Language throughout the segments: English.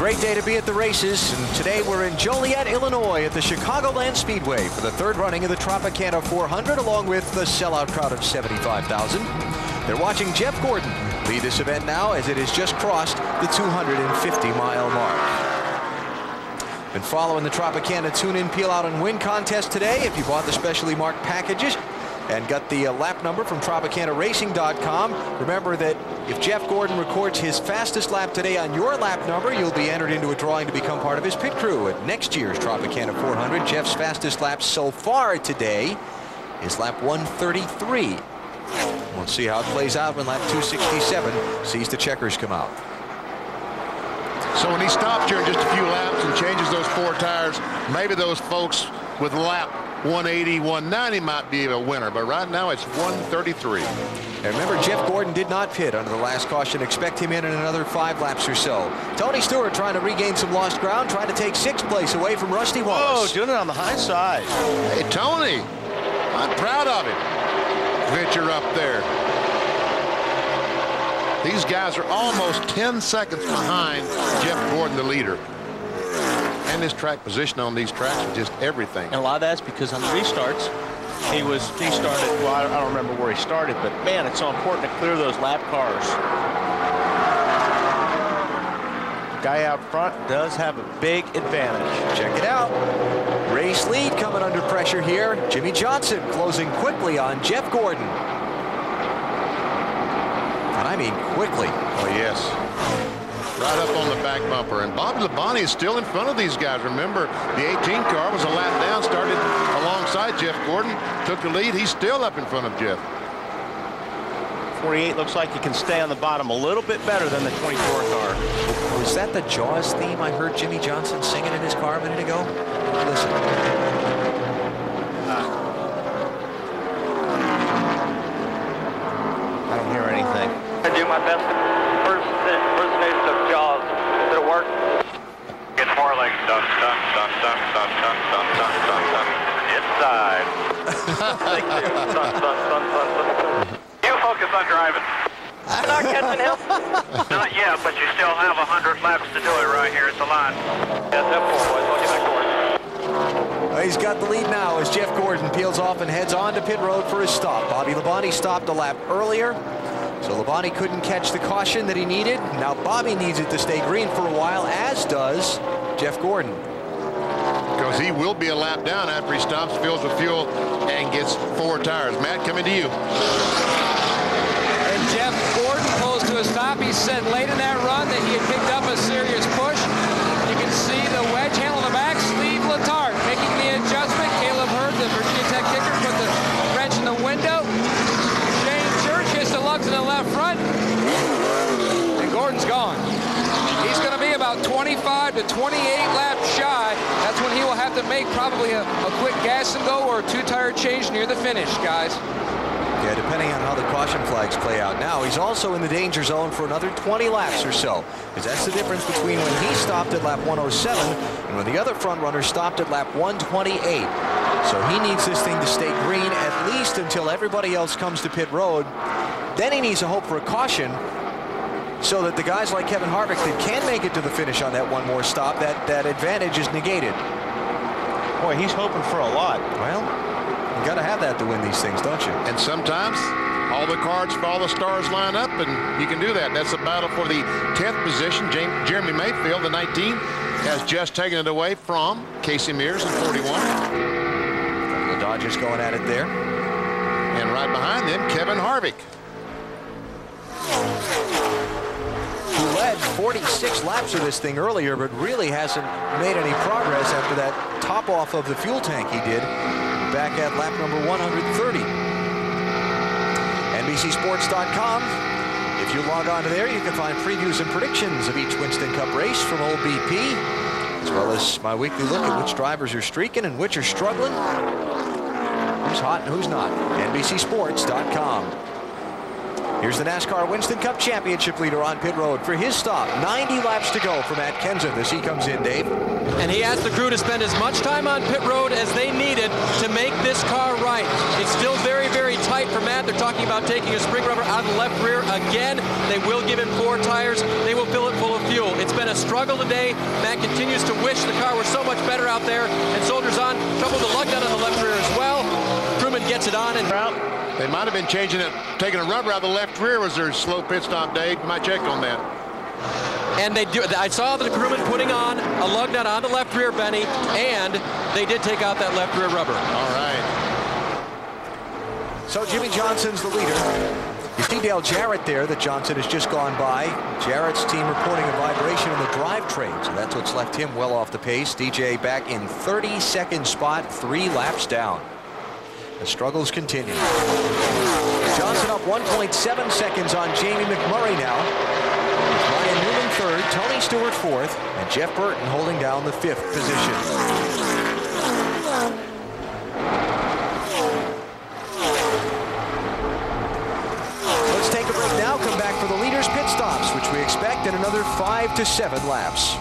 great day to be at the races, and today we're in Joliet, Illinois at the Chicagoland Speedway for the third running of the Tropicana 400 along with the sellout crowd of 75,000. They're watching Jeff Gordon lead this event now as it has just crossed the 250-mile mark. Been following the Tropicana tune-in, peel-out, and win contest today. If you bought the specially marked packages and got the lap number from TropicanaRacing.com, remember that if Jeff Gordon records his fastest lap today on your lap number, you'll be entered into a drawing to become part of his pit crew at next year's Tropicana 400. Jeff's fastest lap so far today is lap 133. We'll see how it plays out when lap 267 sees the checkers come out. So when he stops here in just a few laps and changes those 4 tires, maybe those folks with lap 180, 190 might be a winner, but right now it's 133. And remember, Jeff Gordon did not pit under the last caution. Expect him in another 5 laps or so. Tony Stewart trying to regain some lost ground, trying to take 6th place away from Rusty Wallace. Oh, doing it on the high side. Hey, Tony, I'm proud of him. Venture up there. These guys are almost 10 seconds behind Jeff Gordon, the leader. And his track position on these tracks is just everything. And a lot of that's because on the restarts, he started, well, I don't remember where he started, but man, it's so important to clear those lap cars. The guy out front does have a big advantage. Check it out. Race lead coming under pressure here. Jimmy Johnson closing quickly on Jeff Gordon. And I mean quickly. Oh, yes. Right up on the back bumper. And Bobby Labonte is still in front of these guys. Remember, the 18 car was a lap down, started alongside Jeff Gordon, took the lead. He's still up in front of Jeff. 48 looks like he can stay on the bottom a little bit better than the 24 car. Was that the Jaws theme I heard Jimmy Johnson singing in his car a minute ago? Listen. I don't hear anything. I do my best impersonation of Jaws. Did it work? Get 4 legs. Dun, dun, dun, dun, dun, dun, dun, dun, dun, dun. Inside. Thank you. Dun, dun, dun, dun, dun. You focus on driving. I'm not catching him. Not yet, but you still have 100 laps to do it right here at the line. Yes, F4, boys. I'll get back to work. Well, he's got the lead now as Jeff Gordon peels off and heads on to pit road for his stop. Bobby Labonte stopped a lap earlier, so Labonte couldn't catch the caution that he needed. Now Bobby needs it to stay green for a while, as does Jeff Gordon. Because he will be a lap down after he stops, fills with fuel, and gets 4 tires. Matt, coming to you. And Jeff Gordon pulls to a stop. He said late in that run that he had picked up a serious push. You can see the wedge handle in the back. Steve Letarte making the adjustment. Caleb Hurd, the Virginia Tech kicker, put the wrench in the window. Shane Church hits the lugs in the left front. And Gordon's gone. He's going to be about 25 to 28 laps shy. That's when he will have to make probably a quick gas and go or a 2-tire change near the finish, guys. Yeah, depending on how the caution flags play out now, he's also in the danger zone for another 20 laps or so. Because that's the difference between when he stopped at lap 107 and when the other front runner stopped at lap 128. So he needs this thing to stay green at least until everybody else comes to pit road. Then he needs to hope for a caution so that the guys like Kevin Harvick that can make it to the finish on that one more stop, that advantage is negated. Boy, he's hoping for a lot. Well, you got to have that to win these things, don't you? And sometimes all the cards for all the stars line up, and you can do that. That's a battle for the 10th position. Jeremy Mayfield, the 19, has just taken it away from Casey Mears in 41. The Dodgers going at it there. And right behind them, Kevin Harvick, who led 46 laps of this thing earlier, but really hasn't made any progress after that top off of the fuel tank he did back at lap number 130. NBCSports.com. If you log on to there, you can find previews and predictions of each Winston Cup race from old BP, as well as my weekly look at which drivers are streaking and which are struggling, who's hot and who's not. NBCSports.com. Here's the NASCAR Winston Cup Championship leader on pit road for his stop. 90 laps to go for Matt Kenseth as he comes in, Dave. And he asked the crew to spend as much time on pit road as they needed to make this car right. It's still very, very tight for Matt. They're talking about taking a spring rubber out of the left rear again. They will give him 4 tires. They will fill it full of fuel. It's been a struggle today. Matt continues to wish the car was so much better out there, and soldiers on. Trouble with the lug nut on the left rear as well. Crewman gets it on and out. They might have been changing it, taking a rubber out of the left rear was their slow pit stop, Dave. You might check on that. And they do. I saw the crewman putting on a lug nut on the left rear, Benny, and they did take out that left rear rubber. All right. So Jimmy Johnson's the leader. You see Dale Jarrett there that Johnson has just gone by. Jarrett's team reporting a vibration in the drivetrain, so that's what's left him well off the pace. DJ back in 32nd spot, 3 laps down. The struggles continue. Johnson up 1.7 seconds on Jamie McMurray now. Ryan Newman 3rd, Tony Stewart 4th, and Jeff Burton holding down the 5th position. Let's take a break now, come back for the leaders' pit stops, which we expect in another 5 to 7 laps.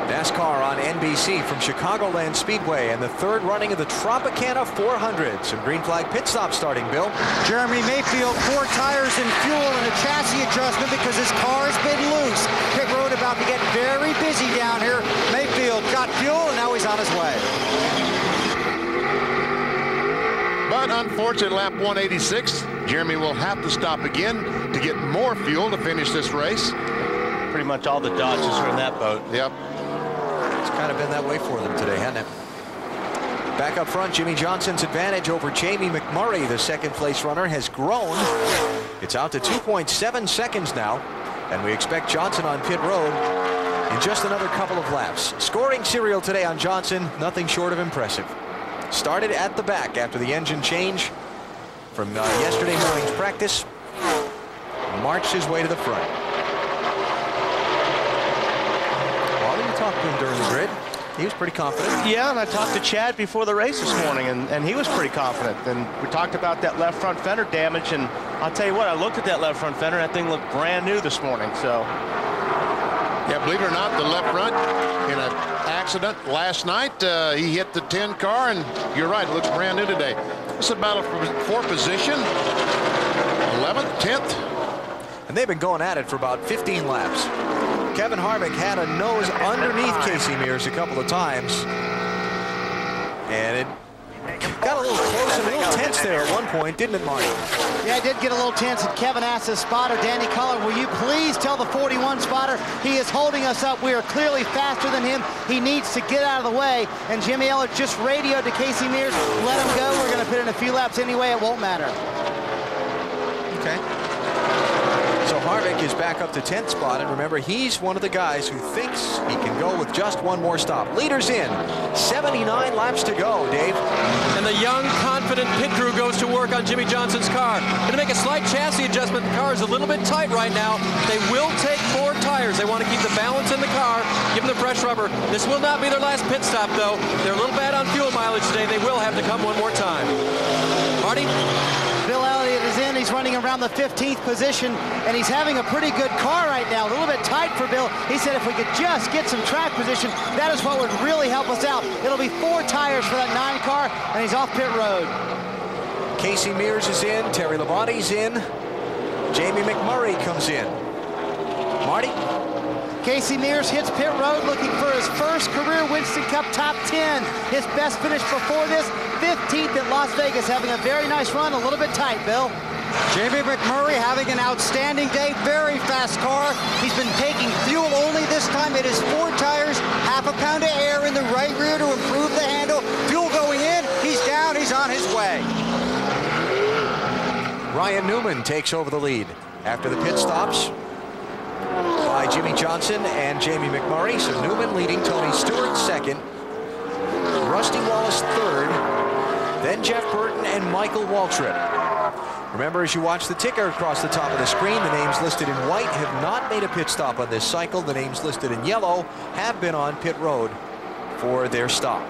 NASCAR on NBC from Chicagoland Speedway and the 3rd running of the Tropicana 400. Some green flag pit stops starting, Bill. Jeremy Mayfield, 4 tires and fuel and a chassis adjustment because his car's been loose. Pit road about to get very busy down here. Mayfield got fuel and now he's on his way. But unfortunately, lap 186, Jeremy will have to stop again to get more fuel to finish this race. Pretty much all the Dodges are in that boat. Yep. It's kind of been that way for them today, hasn't it? Back up front, Jimmy Johnson's advantage over Jamie McMurray, the 2nd place runner, has grown. It's out to 2.7 seconds now, and we expect Johnson on pit road in just another couple of laps. Scoring serial today on Johnson, nothing short of impressive. Started at the back after the engine change from yesterday morning's practice. Marched his way to the front. Talked to him during the grid. He was pretty confident. Yeah, and I talked to Chad before the race this morning, and he was pretty confident. And we talked about that left front fender damage, and I'll tell you what, I looked at that left front fender, and that thing looked brand new this morning. So, yeah, believe it or not, the left front in an accident last night, he hit the 10 car, and you're right, it looks brand new today. It's a battle for position, 11th, 10th. And they've been going at it for about 15 laps. Kevin Harvick had a nose underneath Casey Mears a couple of times, and it got a little close and a little tense there at one point, didn't it, Marty? Yeah, it did get a little tense, and Kevin asked his spotter, Danny Cullen, will you please tell the 41 spotter he is holding us up. We are clearly faster than him. He needs to get out of the way. And Jimmy Elliott just radioed to Casey Mears, let him go. We're going to put in a few laps anyway. It won't matter. Okay. So Harvick is back up to 10th spot, and remember, he's one of the guys who thinks he can go with just one more stop. Leaders in, 79 laps to go, Dave. And the young, confident pit crew goes to work on Jimmy Johnson's car. Going to make a slight chassis adjustment. The car is a little bit tight right now. They will take 4 tires. They want to keep the balance in the car, give them the fresh rubber. This will not be their last pit stop, though. They're a little bad on fuel mileage today. They will have to come one more time. Marty? Bill Elliott is in. He's running around the 15th position, and he's having a pretty good car right now. A little bit tight for Bill. He said if we could just get some track position, that is what would really help us out. It'll be 4 tires for that 9 car, and he's off pit road. Casey Mears is in. Terry Labonte's in. Jamie McMurray comes in. Marty? Casey Mears hits pit road looking for his first career Winston Cup top 10. His best finish before this, 15th at Las Vegas, having a very nice run, a little bit tight, Bill. Jamie McMurray having an outstanding day, very fast car. He's been taking fuel only this time. It is 4 tires, half a pound of air in the right rear to improve the handle. Fuel going in, he's down, he's on his way. Ryan Newman takes over the lead after the pit stops by Jimmy Johnson and Jamie McMurray. So Newman leading, Tony Stewart 2nd, Rusty Wallace 3rd, then Jeff Burton and Michael Waltrip. Remember, as you watch the ticker across the top of the screen, the names listed in white have not made a pit stop on this cycle. The names listed in yellow have been on pit road for their stop.